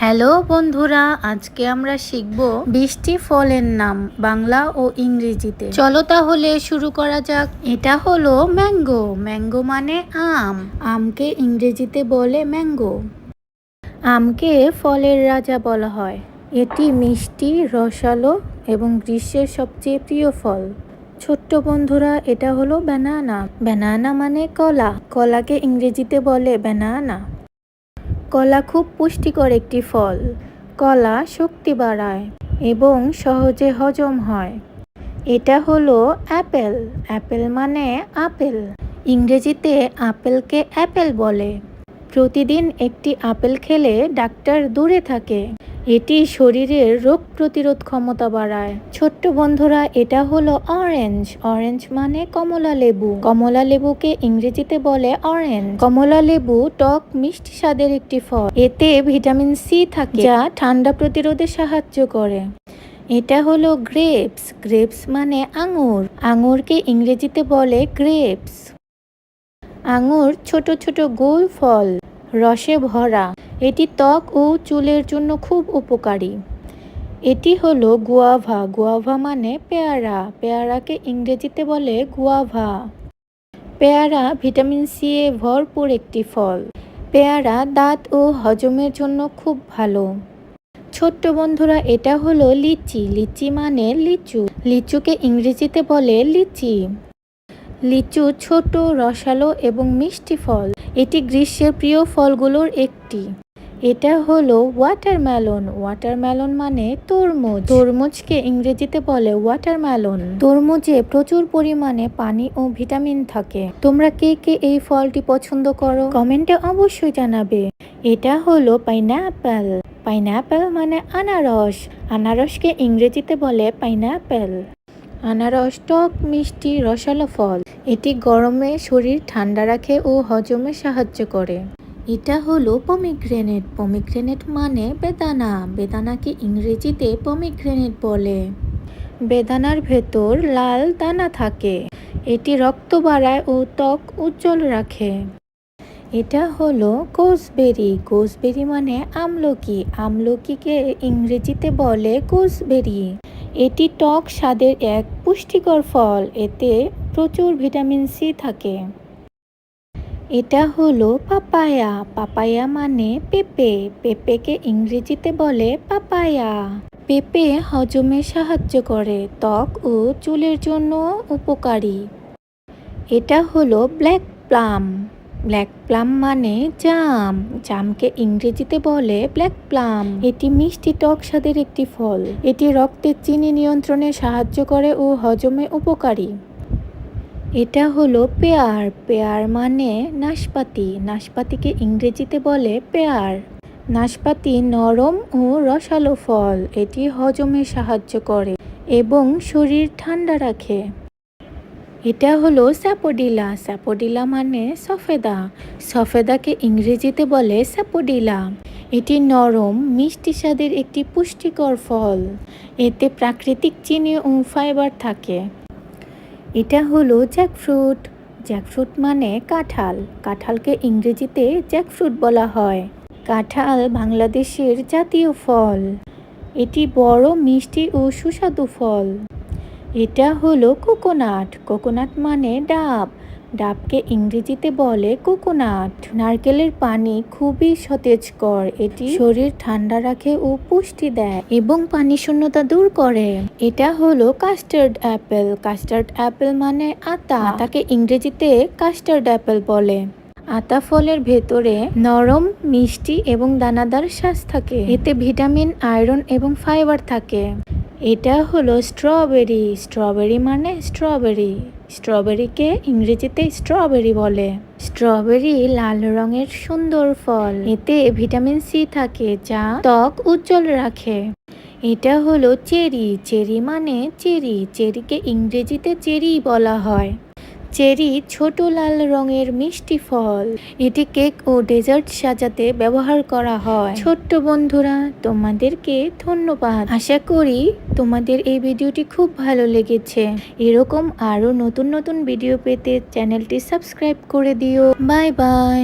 Hello বন্ধুরা, আজকে আমরা শিখব 20টি ফলের নাম বাংলা ও ইংরেজিতে। চলো তাহলে শুরু করা যাক। এটা হলো ম্যাঙ্গো। ম্যাঙ্গো মানে আম। আমকে ইংরেজিতে বলে ম্যাঙ্গো। আমকে ফলের রাজা বলা হয়। এটি মিষ্টি, রসালো এবং গ্রীষ্মের সবচেয়ে প্রিয় ফল। ছোট্ট বন্ধুরা, এটা হলো ব্যানানা। ব্যানানা মানে কলা। কলাকে ইংরেজিতে বলে ব্যানানা। কলা খুব পুষ্টিকর একটি ফল। কলা শক্তি বাড়ায় এবং সহজে হজম হয়। এটা হলো অ্যাপেল। অ্যাপেল মানে আপেল। ইংরেজিতে আপেলকে অ্যাপেল বলে। প্রতিদিন একটি আপেল খেলে ডাক্তার দূরে থাকে। এটি শরীরের রোগ প্রতিরোধ ক্ষমতা বাড়ায়। ছোট্ট বন্ধুরা, এটা হলো অরেঞ্জ। অরেঞ্জ মানে কমলা লেবু। কমলা লেবুকে ইংরেজিতে বলে অরেঞ্জ। কমলা লেবু টক মিষ্টি স্বাদের একটি ফল। এতে ভিটামিন সি থাকে, যা ঠান্ডা প্রতিরোধে সাহায্য করে। এটা হলো গ্রেপস। গ্রেপস মানে আঙুর। আঙুরকে ইংরেজিতে বলে গ্রেপস। আঙুর ছোট ছোট গোল ফল, রসে ভরা। এটি ত্বক ও চুলের জন্য খুব উপকারী। এটি হলো গুয়াভা। গুয়াভা মানে পেয়ারা। পেয়ারাকে ইংরেজিতে বলে গুয়াভা। পেয়ারা ভিটামিন সি এ ভরপুর একটি ফল। পেয়ারা দাঁত ও হজমের জন্য খুব ভালো। ছোট্ট বন্ধুরা, এটা হলো লিচি। লিচি মানে লিচু। লিচুকে ইংরেজিতে বলে লিচি। লিচু ছোট, রসালো এবং মিষ্টি ফল। এটি গ্রীষ্মের প্রিয় ফলগুলোর একটি। এটা হলো ওয়াটারমেলন। ওয়াটারমেলন মানে তরমুজ। তরমুজকে ইংরেজিতে বলে ওয়াটারমেলন। তরমুজে প্রচুর পরিমাণে পানি ও ভিটামিন থাকে। তোমরা কে কে এই ফলটি পছন্দ করো কমেন্টে অবশ্যই জানাবে। এটা হলো পাইনঅ্যাপেল। পাইনঅ্যাপেল মানে আনারস। আনারসকে ইংরেজিতে বলে পাইনঅ্যাপেল। আনারস টক মিষ্টি রসালো ফল। এটি গরমে শরীর ঠান্ডা রাখে ও হজমে সাহায্য করে। এটা হলো পমিগ্রেনেট। পমিগ্রেনেট মানে বেদানা। বেদানাকে ইংরেজিতে পমিগ্রেনেট বলে। বেদানার ভেতর লাল দানা থাকে। এটি রক্ত বাড়ায় ও ত্বক উজ্জ্বল রাখে। এটা হলো গোসবেরি। গোসবেরি মানে আমলকি। আমলকিকে ইংরেজিতে বলে গোসবেরি। এটি টক স্বাদের এক পুষ্টিকর ফল। এতে প্রচুর ভিটামিন সি থাকে। এটা হলো পাপায়া। পাপায়া মানে পেঁপে। পেঁপেকে ইংরেজিতে বলে পাপায়া। পেঁপে হজমে সাহায্য করে, ত্বক ও চুলের জন্য উপকারী। এটা হলো ব্ল্যাক প্লাম। ব্ল্যাক প্লাম মানে জাম। জামকে ইংরেজিতে বলে ব্ল্যাক প্লাম। এটি মিষ্টি টক স্বাদের একটি ফল। এটি রক্তের চিনি নিয়ন্ত্রণে সাহায্য করে ও হজমে উপকারী। এটা হলো পেয়ার। পেয়ার মানে নাশপাতি। নাশপাতিকে ইংরেজিতে বলে পেয়ার। নাশপাতি নরম ও রসালো ফল। এটি হজমে সাহায্য করে এবং শরীর ঠান্ডা রাখে। এটা হলো স্যাপোডিলা। স্যাপোডিলা মানে সফেদা। সফেদাকে ইংরেজিতে বলে স্যাপোডিলা। এটি নরম মিষ্টি স্বাদের একটি পুষ্টিকর ফল। এতে প্রাকৃতিক চিনি ও ফাইবার থাকে। এটা হলো জ্যাকফ্রুট। জ্যাকফ্রুট মানে কাঁঠাল। কাঁঠালকে ইংরেজিতে জ্যাকফ্রুট বলা হয়। কাঁঠাল বাংলাদেশের জাতীয় ফল। এটি বড়, মিষ্টি ও সুস্বাদু ফল। এটা হলো কোকোনাট। কোকোনাট মানে ডাব। ডাবকে ইংরেজিতে বলে কোকোনাট। নারকেলের পানি খুবই সতেজকর। এটি শরীর ঠান্ডা রাখে ও পুষ্টি দেয় এবং পানি শূন্যতা দূর করে। এটা হলো কাস্টার্ড অ্যাপেল। কাস্টার্ড অ্যাপেল মানে আতা। আতাকে ইংরেজিতে কাস্টার্ড অ্যাপেল বলে। আতা ফলের ভেতরে নরম, মিষ্টি এবং দানাদার শাঁস থাকে। এতে ভিটামিন, আয়রন এবং ফাইবার থাকে। এটা হলো স্ট্রবেরি। স্ট্রবেরি মানে স্ট্রবেরি। স্ট্রবেরিকে ইংরেজিতে স্ট্রবেরি বলে। স্ট্রবেরি লাল রঙের সুন্দর ফল। এতে ভিটামিন সি থাকে, যা ত্বক উজ্জ্বল রাখে। এটা হলো চেরি। চেরি মানে চেরি। চেরিকে ইংরেজিতে চেরি বলা হয়। চেরি ছোট লাল রঙের মিষ্টি ফল। এটি কেক ও ডেজার্ট সাজাতে ব্যবহার করা হয়। ছোট্ট বন্ধুরা, তোমাদেরকে ধন্যবাদ। আশা করি তোমাদের এই ভিডিওটি খুব ভালো লেগেছে। এরকম আরো নতুন নতুন ভিডিও পেতে চ্যানেলটি সাবস্ক্রাইব করে দিও। Bye bye.